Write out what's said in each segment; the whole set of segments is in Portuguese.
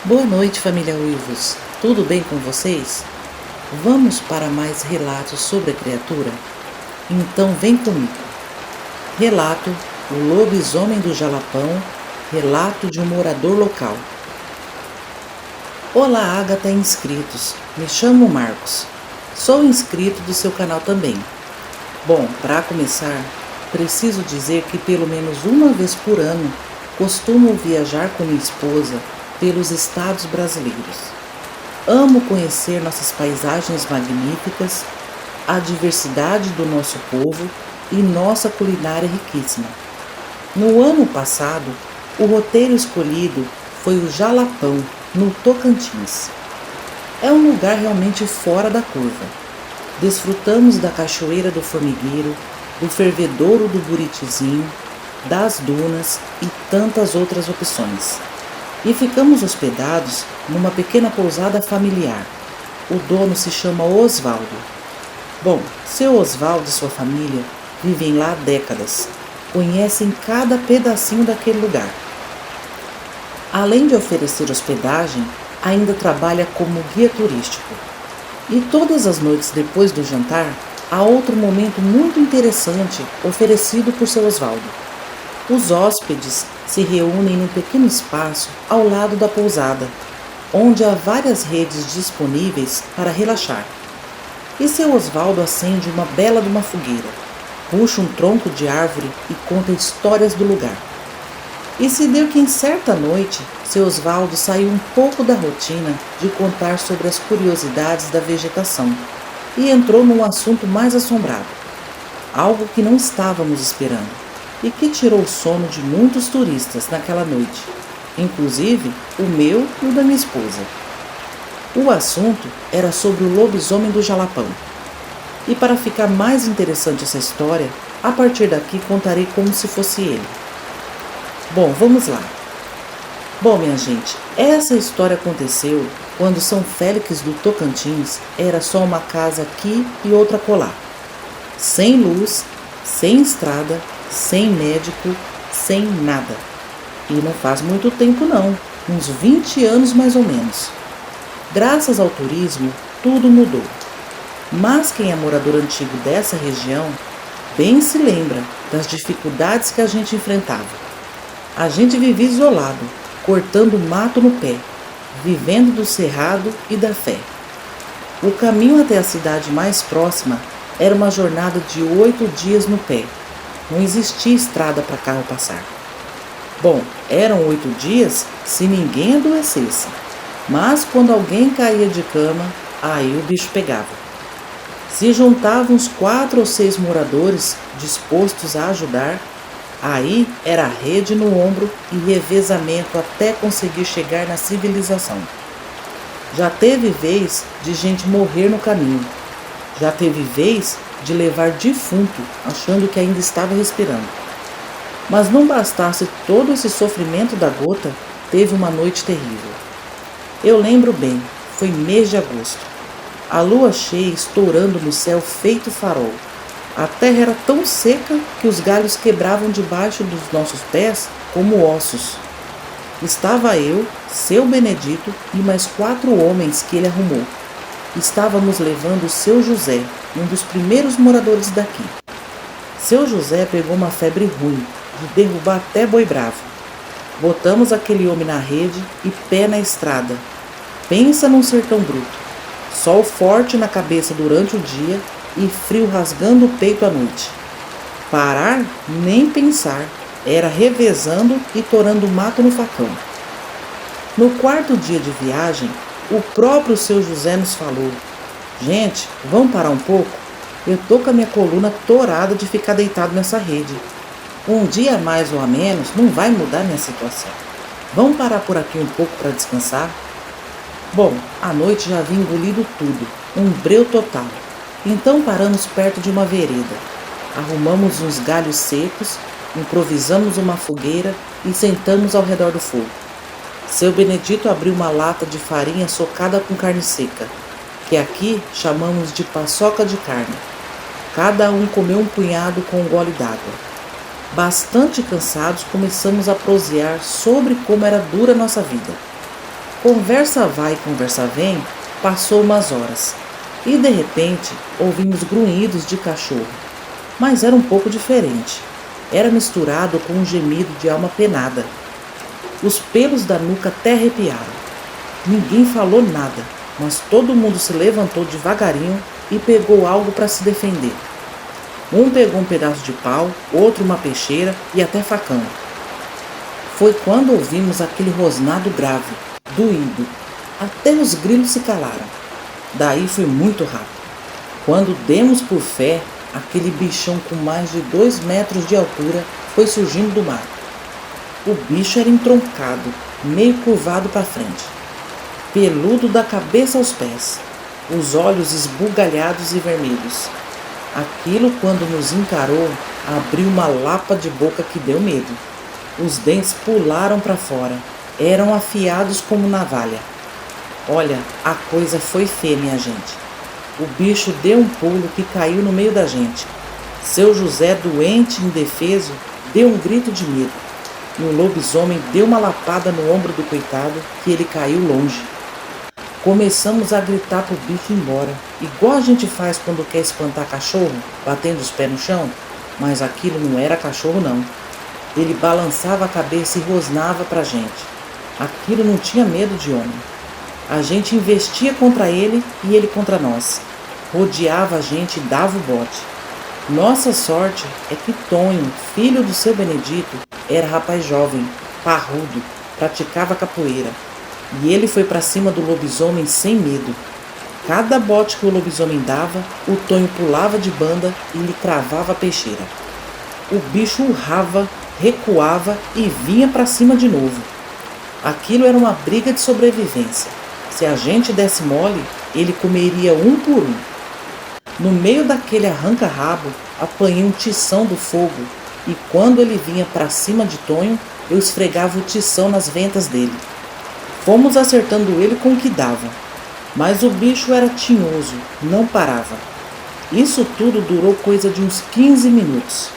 Boa noite, família Uivos. Tudo bem com vocês? Vamos para mais relatos sobre a criatura? Então vem comigo. Relato: O Lobisomem do Jalapão. Relato de um morador local. Olá, Agatha e inscritos. Me chamo Marcos. Sou inscrito do seu canal também. Bom, para começar, preciso dizer que pelo menos uma vez por ano costumo viajar com minha esposa pelos estados brasileiros. Amo conhecer nossas paisagens magníficas, a diversidade do nosso povo e nossa culinária riquíssima. No ano passado, o roteiro escolhido foi o Jalapão, no Tocantins. É um lugar realmente fora da curva. Desfrutamos da Cachoeira do Formigueiro, do Fervedouro do Buritizinho, das dunas e tantas outras opções. E ficamos hospedados numa pequena pousada familiar. O dono se chama Osvaldo. Bom, seu Osvaldo e sua família vivem lá há décadas. Conhecem cada pedacinho daquele lugar. Além de oferecer hospedagem, ainda trabalha como guia turístico. E todas as noites depois do jantar, há outro momento muito interessante oferecido por seu Osvaldo. Os hóspedes se reúnem num pequeno espaço ao lado da pousada, onde há várias redes disponíveis para relaxar. E seu Osvaldo acende uma bela de uma fogueira, puxa um tronco de árvore e conta histórias do lugar. E se deu que em certa noite, seu Osvaldo saiu um pouco da rotina de contar sobre as curiosidades da vegetação e entrou num assunto mais assombrado, algo que não estávamos esperando e que tirou o sono de muitos turistas naquela noite, inclusive o meu e o da minha esposa. O assunto era sobre o lobisomem do Jalapão. E para ficar mais interessante essa história, a partir daqui contarei como se fosse ele. Bom, vamos lá. Bom, minha gente, essa história aconteceu quando São Félix do Tocantins era só uma casa aqui e outra acolá. Sem luz, sem estrada, sem médico, sem nada. E não faz muito tempo não, uns 20 anos mais ou menos. Graças ao turismo, tudo mudou. Mas quem é morador antigo dessa região, bem se lembra das dificuldades que a gente enfrentava. A gente vivia isolado, cortando mato no pé, vivendo do cerrado e da fé. O caminho até a cidade mais próxima era uma jornada de 8 dias no pé. Não existia estrada para carro passar. Bom, eram 8 dias se ninguém adoecesse. Mas quando alguém caía de cama, aí o bicho pegava. Se juntavam uns 4 ou 6 moradores dispostos a ajudar, aí era rede no ombro e revezamento até conseguir chegar na civilização. Já teve vez de gente morrer no caminho. Já teve vez de levar defunto, achando que ainda estava respirando. Mas não bastasse todo esse sofrimento da gota, teve uma noite terrível. Eu lembro bem, foi mês de agosto. A lua cheia estourando no céu feito farol. A terra era tão seca que os galhos quebravam debaixo dos nossos pés como ossos. Estava eu, seu Benedito e mais 4 homens que ele arrumou. Estávamos levando o seu José, um dos primeiros moradores daqui. Seu José pegou uma febre ruim, de derrubar até boi bravo. Botamos aquele homem na rede e pé na estrada. Pensa num sertão bruto. Sol forte na cabeça durante o dia e frio rasgando o peito à noite. Parar? Nem pensar. Era revezando e torando mato no facão. No 4º dia de viagem, o próprio seu José nos falou: gente, vamos parar um pouco? Eu tô com a minha coluna torada de ficar deitado nessa rede. Um dia a mais ou a menos não vai mudar minha situação. Vamos parar por aqui um pouco para descansar? Bom, a noite já havia engolido tudo, um breu total. Então paramos perto de uma vereda. Arrumamos uns galhos secos, improvisamos uma fogueira e sentamos ao redor do fogo. Seu Benedito abriu uma lata de farinha socada com carne seca, que aqui chamamos de paçoca de carne. Cada um comeu um punhado com um gole d'água. Bastante cansados, começamos a prosear sobre como era dura a nossa vida. Conversa vai, conversa vem, passou umas horas. E de repente ouvimos grunhidos de cachorro, mas era um pouco diferente. Era misturado com um gemido de alma penada. Os pelos da nuca até arrepiaram. Ninguém falou nada, mas todo mundo se levantou devagarinho e pegou algo para se defender. Um pegou um pedaço de pau, outro uma peixeira e até facão. Foi quando ouvimos aquele rosnado grave, doído. Até os grilos se calaram. Daí foi muito rápido. Quando demos por fé, aquele bichão com mais de 2 metros de altura foi surgindo do mato. O bicho era entroncado, meio curvado para frente, peludo da cabeça aos pés, os olhos esbugalhados e vermelhos. Aquilo, quando nos encarou, abriu uma lapa de boca que deu medo. Os dentes pularam para fora, eram afiados como navalha. Olha, a coisa foi feia, minha gente. O bicho deu um pulo que caiu no meio da gente. Seu José, doente e indefeso, deu um grito de medo. E o lobisomem deu uma lapada no ombro do coitado, que ele caiu longe. Começamos a gritar pro bicho ir embora, igual a gente faz quando quer espantar cachorro, batendo os pés no chão, mas aquilo não era cachorro não. Ele balançava a cabeça e rosnava pra gente. Aquilo não tinha medo de homem. A gente investia contra ele e ele contra nós. Rodeava a gente e dava o bote. Nossa sorte é que Tonho, filho do seu Benedito, era rapaz jovem, parrudo, praticava capoeira. E ele foi para cima do lobisomem sem medo. Cada bote que o lobisomem dava, o Tonho pulava de banda e lhe cravava a peixeira. O bicho urrava, recuava e vinha para cima de novo. Aquilo era uma briga de sobrevivência. Se a gente desse mole, ele comeria um por um. No meio daquele arranca-rabo, apanhei um tição do fogo e quando ele vinha para cima de Tonho, eu esfregava o tição nas ventas dele. Fomos acertando ele com o que dava, mas o bicho era tinhoso, não parava. Isso tudo durou coisa de uns 15 minutos.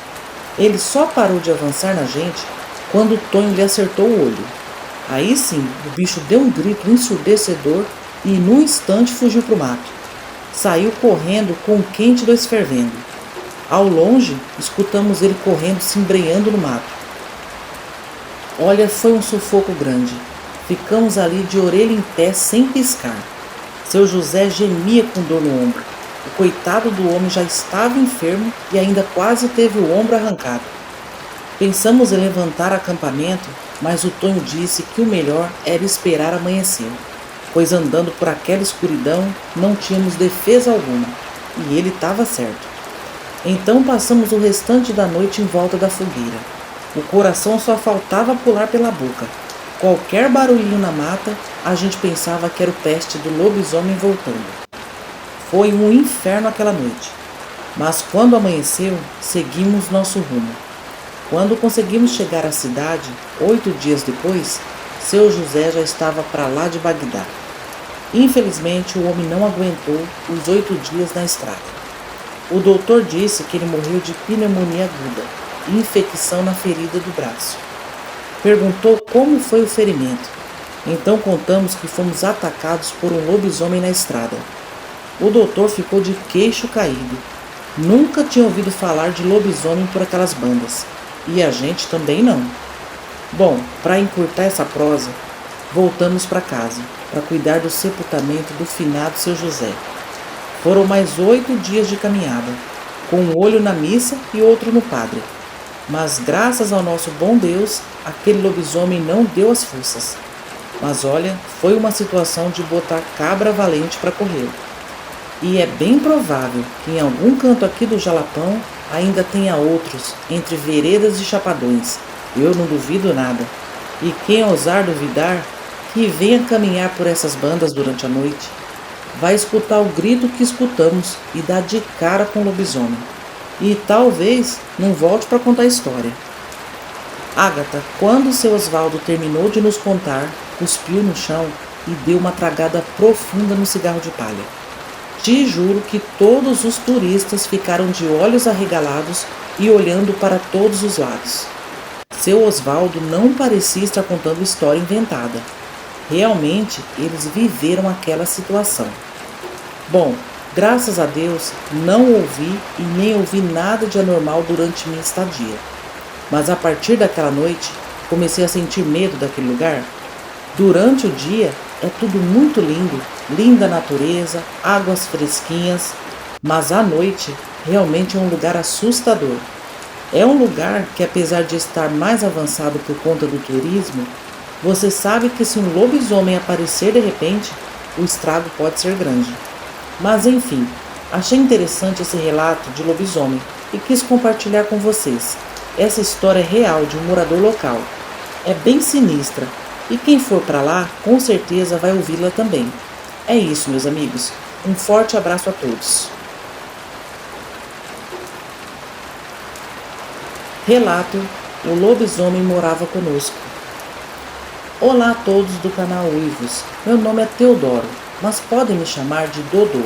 Ele só parou de avançar na gente quando Tonho lhe acertou o olho. Aí sim, o bicho deu um grito ensurdecedor e num instante fugiu para o mato. Saiu correndo com o quente do fervendo. Ao longe, escutamos ele correndo se embrenhando no mato. Olha, foi um sufoco grande. Ficamos ali de orelha em pé sem piscar. Seu José gemia com dor no ombro. O coitado do homem já estava enfermo e ainda quase teve o ombro arrancado. Pensamos em levantar acampamento, mas o Tonho disse que o melhor era esperar amanhecer, pois andando por aquela escuridão não tínhamos defesa alguma, e ele estava certo. Então passamos o restante da noite em volta da fogueira. O coração só faltava pular pela boca. Qualquer barulhinho na mata, a gente pensava que era o peste do lobisomem voltando. Foi um inferno aquela noite. Mas quando amanheceu, seguimos nosso rumo. Quando conseguimos chegar à cidade, 8 dias depois, seu José já estava para lá de Bagdá. Infelizmente, o homem não aguentou os 8 dias na estrada. O doutor disse que ele morreu de pneumonia aguda e infecção na ferida do braço. Perguntou como foi o ferimento. Então contamos que fomos atacados por um lobisomem na estrada. O doutor ficou de queixo caído. Nunca tinha ouvido falar de lobisomem por aquelas bandas. E a gente também não. Bom, para encurtar essa prosa, voltamos para casa, para cuidar do sepultamento do finado seu José. Foram mais 8 dias de caminhada, com um olho na missa e outro no padre. Mas graças ao nosso bom Deus, aquele lobisomem não deu as forças. Mas olha, foi uma situação de botar cabra valente para correr. E é bem provável que em algum canto aqui do Jalapão ainda tenha outros, entre veredas e chapadões. Eu não duvido nada. E quem ousar duvidar, que venha caminhar por essas bandas durante a noite. Vai escutar o grito que escutamos e dar de cara com o lobisomem. E talvez não volte para contar a história. Ágata, quando seu Osvaldo terminou de nos contar, cuspiu no chão e deu uma tragada profunda no cigarro de palha. Te juro que todos os turistas ficaram de olhos arregalados e olhando para todos os lados. Seu Osvaldo não parecia estar contando história inventada. Realmente eles viveram aquela situação. Bom, graças a Deus não ouvi e nem ouvi nada de anormal durante minha estadia. Mas a partir daquela noite comecei a sentir medo daquele lugar. Durante o dia é tudo muito lindo, linda natureza, águas fresquinhas, mas à noite realmente é um lugar assustador. É um lugar que, apesar de estar mais avançado por conta do turismo, você sabe que se um lobisomem aparecer de repente, o estrago pode ser grande. Mas enfim, achei interessante esse relato de lobisomem e quis compartilhar com vocês. Essa história é real de um morador local. É bem sinistra e quem for para lá com certeza vai ouvi-la também. É isso, meus amigos. Um forte abraço a todos. Relato: o lobisomem morava conosco. Olá a todos do canal Uivos. Meu nome é Teodoro, mas podem me chamar de Dodô.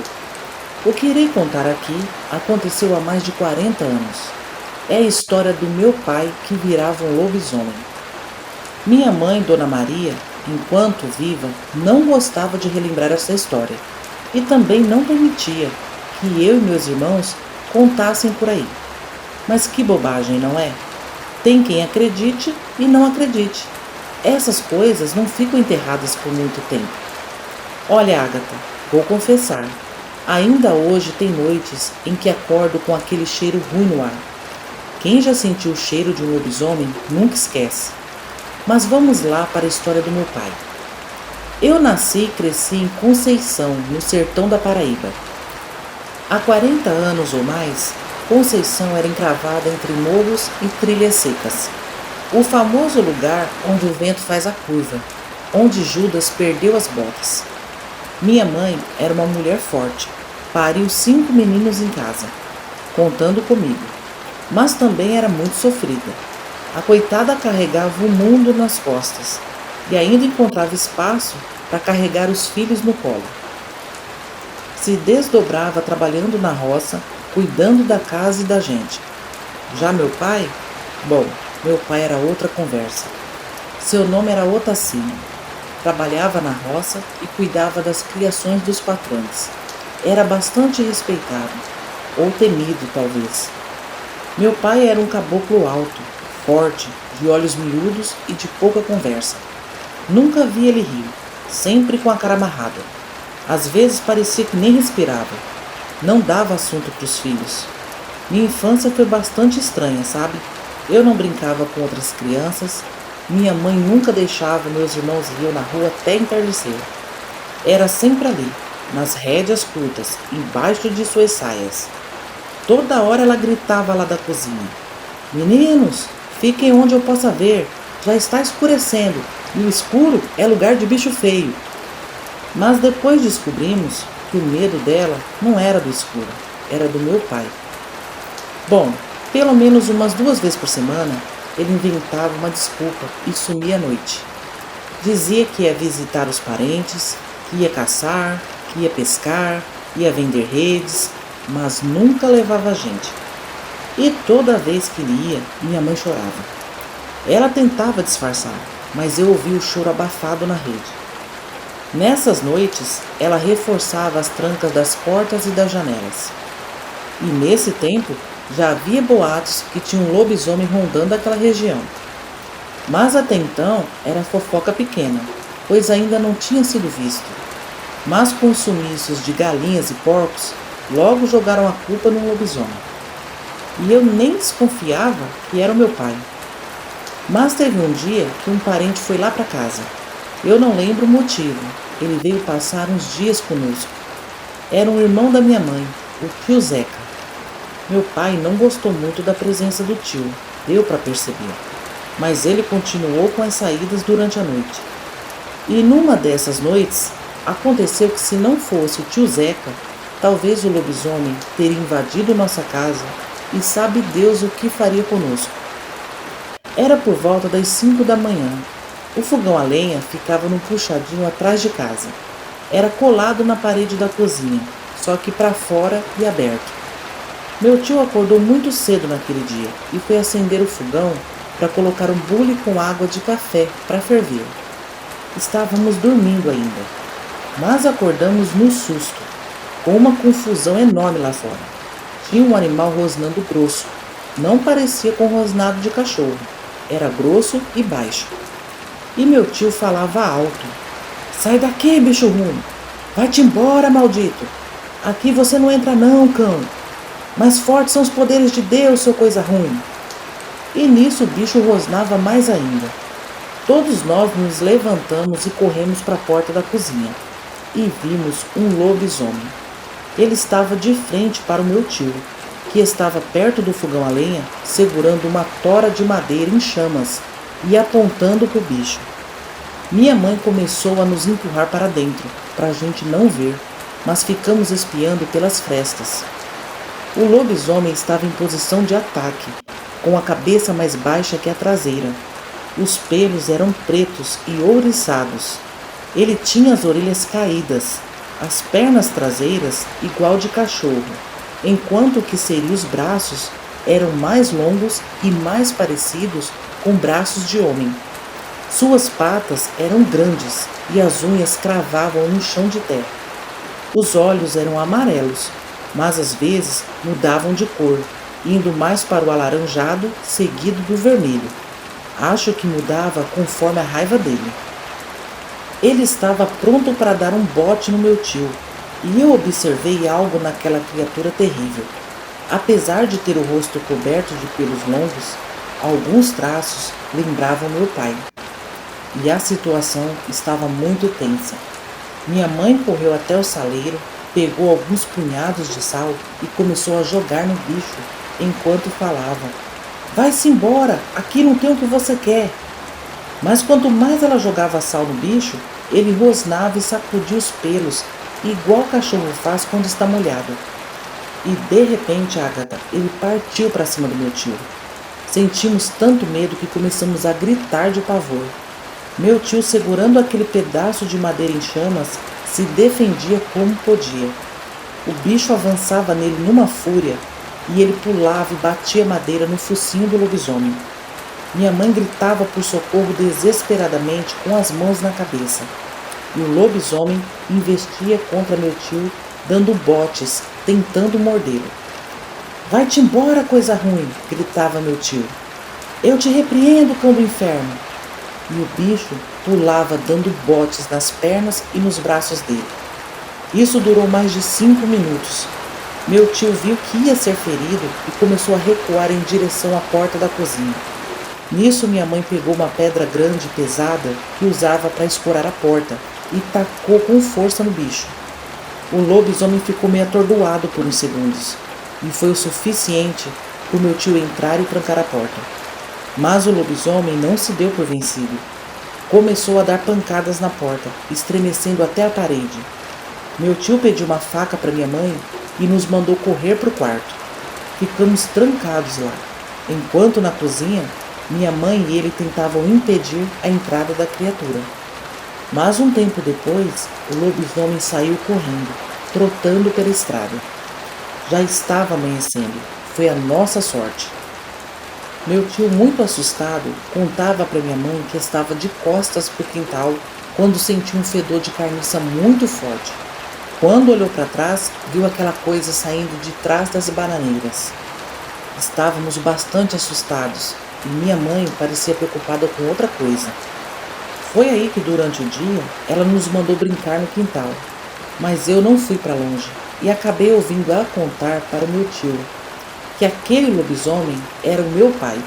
O que irei contar aqui aconteceu há mais de 40 anos. É a história do meu pai que virava um lobisomem. Minha mãe, Dona Maria, enquanto viva, não gostava de relembrar essa história e também não permitia que eu e meus irmãos contassem por aí. Mas que bobagem, não é? Tem quem acredite e não acredite. Essas coisas não ficam enterradas por muito tempo. Olha, Ágata, vou confessar. Ainda hoje tem noites em que acordo com aquele cheiro ruim no ar. Quem já sentiu o cheiro de um lobisomem nunca esquece. Mas vamos lá para a história do meu pai. Eu nasci e cresci em Conceição, no sertão da Paraíba. Há 40 anos ou mais, Conceição era encravada entre morros e trilhas secas. O famoso lugar onde o vento faz a curva, onde Judas perdeu as botas. Minha mãe era uma mulher forte, pariu 5 meninos em casa, contando comigo, mas também era muito sofrida. A coitada carregava o mundo nas costas e ainda encontrava espaço para carregar os filhos no colo. Se desdobrava trabalhando na roça, cuidando da casa e da gente. Já meu pai? Bom, meu pai era outra conversa. Seu nome era Otacílio. Trabalhava na roça e cuidava das criações dos patrões. Era bastante respeitado, ou temido talvez. Meu pai era um caboclo alto, forte, de olhos miúdos e de pouca conversa. Nunca vi ele rir, sempre com a cara amarrada. Às vezes parecia que nem respirava. Não dava assunto para os filhos. Minha infância foi bastante estranha, sabe? Eu não brincava com outras crianças. Minha mãe nunca deixava meus irmãos ir na rua até entardecer. Era sempre ali, nas rédeas curtas, embaixo de suas saias. Toda hora ela gritava lá da cozinha: "Meninos, fiquem onde eu possa ver. Já está escurecendo e o escuro é lugar de bicho feio." Mas depois descobrimos que o medo dela não era do escuro, era do meu pai. Bom, pelo menos umas 2 vezes por semana, ele inventava uma desculpa e sumia à noite. Dizia que ia visitar os parentes, que ia caçar, que ia pescar, ia vender redes, mas nunca levava a gente. E toda vez que ele ia, minha mãe chorava. Ela tentava disfarçar, mas eu ouvia o choro abafado na rede. Nessas noites, ela reforçava as trancas das portas e das janelas. E nesse tempo, já havia boatos que tinha um lobisomem rondando aquela região. Mas até então era fofoca pequena, pois ainda não tinha sido visto. Mas com os sumiços de galinhas e porcos, logo jogaram a culpa no lobisomem. E eu nem desconfiava que era o meu pai. Mas teve um dia que um parente foi lá para casa. Eu não lembro o motivo. Ele veio passar uns dias conosco. Era um irmão da minha mãe, o tio Zeca. Meu pai não gostou muito da presença do tio, deu para perceber. Mas ele continuou com as saídas durante a noite. E numa dessas noites, aconteceu que se não fosse o tio Zeca, talvez o lobisomem teria invadido nossa casa e sabe Deus o que faria conosco. Era por volta das 5 da manhã. O fogão a lenha ficava num puxadinho atrás de casa. Era colado na parede da cozinha, só que para fora e aberto. Meu tio acordou muito cedo naquele dia e foi acender o fogão para colocar um bule com água de café para ferver. Estávamos dormindo ainda, mas acordamos no susto, com uma confusão enorme lá fora. Tinha um animal rosnando grosso. Não parecia com rosnado de cachorro. Era grosso e baixo. E meu tio falava alto. Sai daqui, bicho ruim. Vai-te embora, maldito. Aqui você não entra não, cão. Mais fortes são os poderes de Deus, seu coisa ruim. E nisso o bicho rosnava mais ainda. Todos nós nos levantamos e corremos para a porta da cozinha. E vimos um lobisomem. Ele estava de frente para o meu tio, que estava perto do fogão a lenha, segurando uma tora de madeira em chamas e apontando para o bicho. Minha mãe começou a nos empurrar para dentro, para a gente não ver, mas ficamos espiando pelas frestas. O lobisomem estava em posição de ataque, com a cabeça mais baixa que a traseira. Os pelos eram pretos e ouriçados. Ele tinha as orelhas caídas, as pernas traseiras igual de cachorro, enquanto que seriam os braços eram mais longos e mais parecidos com braços de homem. Suas patas eram grandes e as unhas cravavam no chão de terra. Os olhos eram amarelos, mas às vezes mudavam de cor, indo mais para o alaranjado, seguido do vermelho. Acho que mudava conforme a raiva dele. Ele estava pronto para dar um bote no meu tio, e eu observei algo naquela criatura terrível. Apesar de ter o rosto coberto de pelos longos, alguns traços lembravam meu pai. E a situação estava muito tensa. Minha mãe correu até o saleiro, pegou alguns punhados de sal e começou a jogar no bicho, enquanto falava: Vai-se embora, aqui não tem o que você quer. Mas quanto mais ela jogava sal no bicho, ele rosnava e sacudia os pelos, igual o cachorro faz quando está molhado. E de repente, Agatha, ele partiu para cima do meu tio. Sentimos tanto medo que começamos a gritar de pavor. Meu tio, segurando aquele pedaço de madeira em chamas, se defendia como podia. O bicho avançava nele numa fúria e ele pulava e batia madeira no focinho do lobisomem. Minha mãe gritava por socorro desesperadamente com as mãos na cabeça. E o lobisomem investia contra meu tio, dando botes, tentando mordê-lo. Vai-te embora, coisa ruim, gritava meu tio. Eu te repreendo, cão do inferno. E o bicho pulava dando botes nas pernas e nos braços dele. Isso durou mais de 5 minutos. Meu tio viu que ia ser ferido e começou a recuar em direção à porta da cozinha. Nisso minha mãe pegou uma pedra grande e pesada que usava para escorar a porta e tacou com força no bicho. O lobisomem ficou meio atordoado por uns segundos e foi o suficiente para o meu tio entrar e trancar a porta. Mas o lobisomem não se deu por vencido. Começou a dar pancadas na porta, estremecendo até a parede. Meu tio pediu uma faca para minha mãe e nos mandou correr para o quarto. Ficamos trancados lá, enquanto na cozinha minha mãe e ele tentavam impedir a entrada da criatura. Mas um tempo depois, o lobisomem saiu correndo, trotando pela estrada. Já estava amanhecendo. Foi a nossa sorte. Meu tio, muito assustado, contava para minha mãe que estava de costas para o quintal quando sentiu um fedor de carniça muito forte. Quando olhou para trás, viu aquela coisa saindo de trás das bananeiras. Estávamos bastante assustados e minha mãe parecia preocupada com outra coisa. Foi aí que durante o dia ela nos mandou brincar no quintal, mas eu não fui para longe e acabei ouvindo ela contar para o meu tio que aquele lobisomem era o meu pai.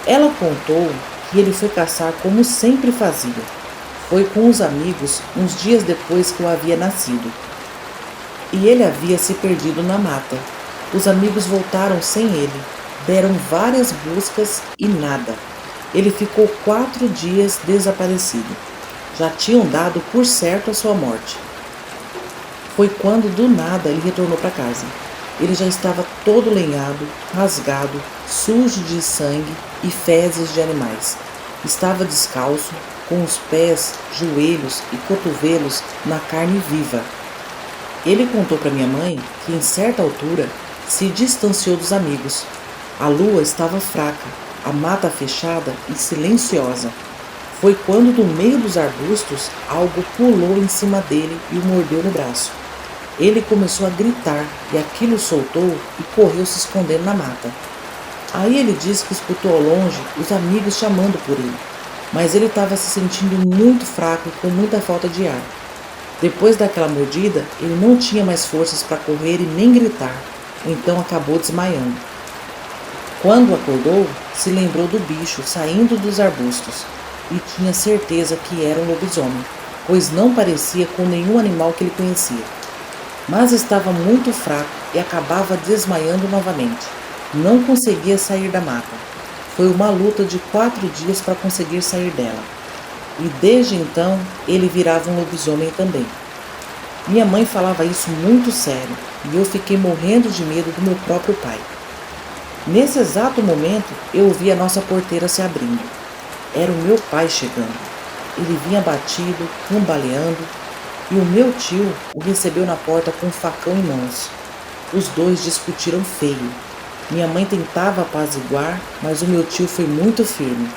Ela contou que ele foi caçar como sempre fazia. Foi com os amigos uns dias depois que eu havia nascido. E ele havia se perdido na mata. Os amigos voltaram sem ele, deram várias buscas e nada. Ele ficou 4 dias desaparecido. Já tinham dado por certo a sua morte. Foi quando do nada ele retornou para casa. Ele já estava todo lenhado, rasgado, sujo de sangue e fezes de animais. Estava descalço, com os pés, joelhos e cotovelos na carne viva. Ele contou para minha mãe que, em certa altura, se distanciou dos amigos. A lua estava fraca, a mata fechada e silenciosa. Foi quando do meio dos arbustos algo pulou em cima dele e o mordeu no braço. Ele começou a gritar e aquilo soltou e correu se escondendo na mata. Aí ele disse que escutou ao longe os amigos chamando por ele, mas ele estava se sentindo muito fraco e com muita falta de ar. Depois daquela mordida, ele não tinha mais forças para correr e nem gritar, então acabou desmaiando. Quando acordou, se lembrou do bicho saindo dos arbustos e tinha certeza que era um lobisomem, pois não parecia com nenhum animal que ele conhecia. Mas estava muito fraco e acabava desmaiando novamente. Não conseguia sair da mata. Foi uma luta de 4 dias para conseguir sair dela. E desde então ele virava um lobisomem também. Minha mãe falava isso muito sério e eu fiquei morrendo de medo do meu próprio pai. Nesse exato momento eu ouvi a nossa porteira se abrindo. Era o meu pai chegando. Ele vinha abatido, cambaleando, e o meu tio o recebeu na porta com um facão em mãos. Os dois discutiram feio. Minha mãe tentava apaziguar, mas o meu tio foi muito firme.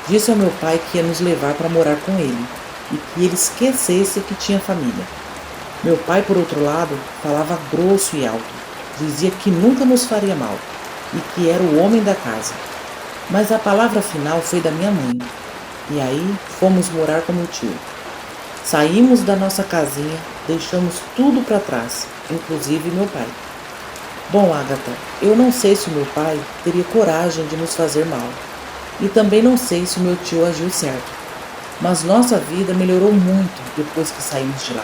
Disse ao meu pai que ia nos levar para morar com ele e que ele esquecesse que tinha família. Meu pai, por outro lado, falava grosso e alto. Dizia que nunca nos faria mal e que era o homem da casa. Mas a palavra final foi da minha mãe. E aí fomos morar com meu tio. Saímos da nossa casinha, deixamos tudo para trás, inclusive meu pai. Bom, Agatha, eu não sei se o meu pai teria coragem de nos fazer mal. E também não sei se o meu tio agiu certo. Mas nossa vida melhorou muito depois que saímos de lá.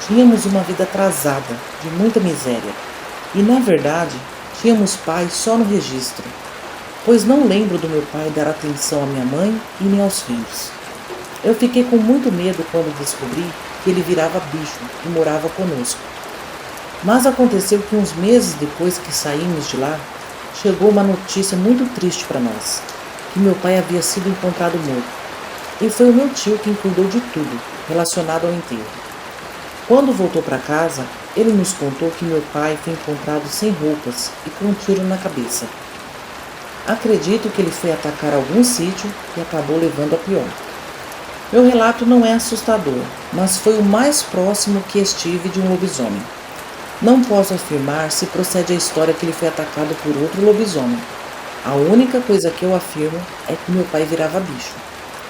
Tínhamos uma vida atrasada, de muita miséria. E, na verdade, tínhamos pai só no registro. Pois não lembro do meu pai dar atenção à minha mãe e nem aos filhos. Eu fiquei com muito medo quando descobri que ele virava bicho e morava conosco. Mas aconteceu que uns meses depois que saímos de lá, chegou uma notícia muito triste para nós, que meu pai havia sido encontrado morto. E foi o meu tio quem cuidou de tudo relacionado ao enterro. Quando voltou para casa, ele nos contou que meu pai foi encontrado sem roupas e com um tiro na cabeça. Acredito que ele foi atacar algum sítio e acabou levando a pior. Meu relato não é assustador, mas foi o mais próximo que estive de um lobisomem. Não posso afirmar se procede a história que ele foi atacado por outro lobisomem. A única coisa que eu afirmo é que meu pai virava bicho.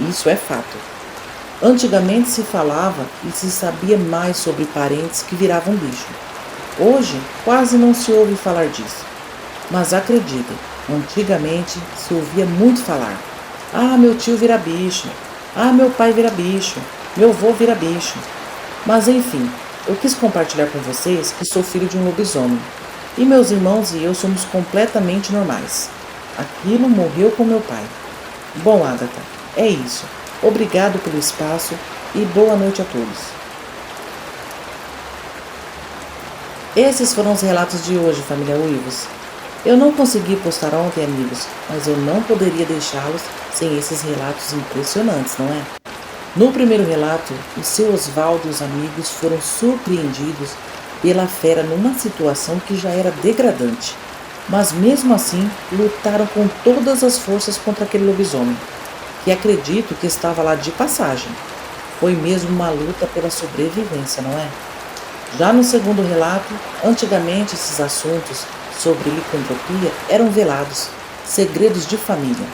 Isso é fato. Antigamente se falava e se sabia mais sobre parentes que viravam bicho. Hoje quase não se ouve falar disso. Mas acreditem, antigamente se ouvia muito falar. Ah, meu tio vira bicho. Ah, meu pai vira bicho. Meu avô vira bicho. Mas enfim, eu quis compartilhar com vocês que sou filho de um lobisomem. E meus irmãos e eu somos completamente normais. Aquilo morreu com meu pai. Bom, Agatha, é isso. Obrigado pelo espaço e boa noite a todos. Esses foram os relatos de hoje, família Uivos. Eu não consegui postar ontem, amigos, mas eu não poderia deixá-los sem esses relatos impressionantes, não é? No primeiro relato, o seu Oswaldo e os amigos foram surpreendidos pela fera numa situação que já era degradante, mas mesmo assim lutaram com todas as forças contra aquele lobisomem, que acredito que estava lá de passagem. Foi mesmo uma luta pela sobrevivência, não é? Já no segundo relato, antigamente esses assuntos sobre licantropia eram velados, segredos de família.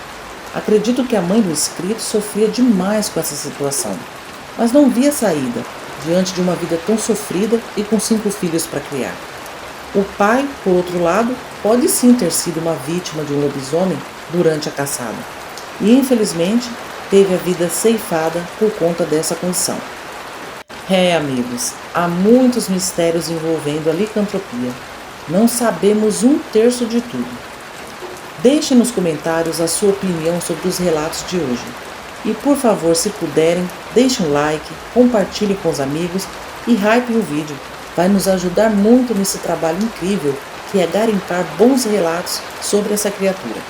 Acredito que a mãe do escrito sofria demais com essa situação, mas não via saída diante de uma vida tão sofrida e com 5 filhos para criar. O pai, por outro lado, pode sim ter sido uma vítima de um lobisomem durante a caçada e, infelizmente, teve a vida ceifada por conta dessa condição. Amigos, há muitos mistérios envolvendo a licantropia. Não sabemos 1/3 de tudo. Deixe nos comentários a sua opinião sobre os relatos de hoje. E por favor, se puderem, deixe um like, compartilhe com os amigos e hypem o vídeo. Vai nos ajudar muito nesse trabalho incrível que é garimpar bons relatos sobre essa criatura.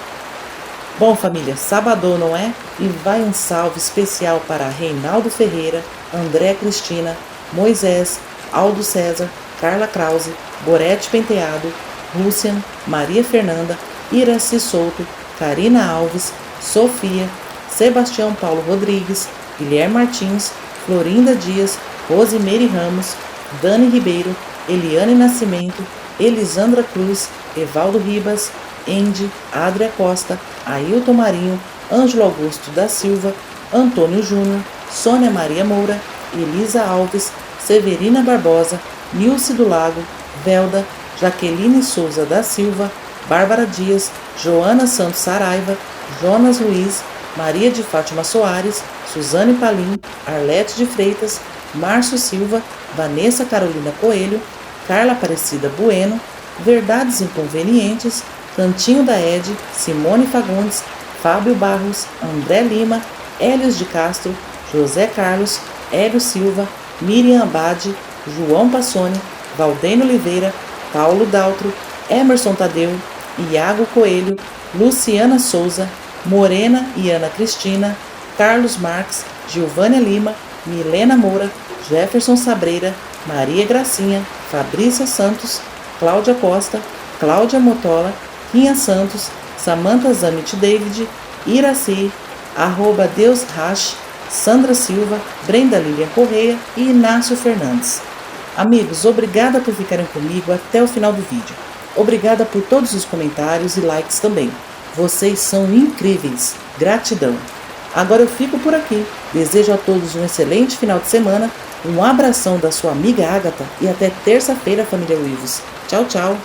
Bom, família, sabadão, não é? E vai um salve especial para Reinaldo Ferreira, André Cristina, Moisés, Aldo César, Carla Krause, Gorete Penteado, Lúcian, Maria Fernanda, Iraci Souto, Karina Alves, Sofia, Sebastião Paulo Rodrigues, Guilherme Martins, Florinda Dias, Rosimeire Ramos, Dani Ribeiro, Eliane Nascimento, Elisandra Cruz, Evaldo Ribas, Andy, Adria Costa, Ailton Marinho, Ângelo Augusto da Silva, Antônio Júnior, Sônia Maria Moura, Elisa Alves, Severina Barbosa, Nilce do Lago, Velda, Jaqueline Souza da Silva, Bárbara Dias, Joana Santos Saraiva, Jonas Luiz, Maria de Fátima Soares, Suzane Palim, Arlete de Freitas, Márcio Silva, Vanessa Carolina Coelho, Carla Aparecida Bueno, Verdades Inconvenientes, Cantinho da Ed, Simone Fagundes, Fábio Barros, André Lima, Hélios de Castro, José Carlos, Hélio Silva, Miriam Abade, João Passoni, Valdênio Oliveira, Paulo Daltro, Emerson Tadeu, Iago Coelho, Luciana Souza, Morena e Ana Cristina, Carlos Marques, Gilvânia Lima, Milena Moura, Jefferson Sabreira, Maria Gracinha, Fabrícia Santos, Cláudia Costa, Cláudia Motola, Quinha Santos, Samantha Zamit David, Iraci, @Deus Rache, Sandra Silva, Brenda Lilian Correia e Inácio Fernandes. Amigos, obrigada por ficarem comigo até o final do vídeo. Obrigada por todos os comentários e likes também. Vocês são incríveis. Gratidão. Agora eu fico por aqui. Desejo a todos um excelente final de semana. Um abração da sua amiga Ágata e até terça-feira, família Uivos. Tchau, tchau.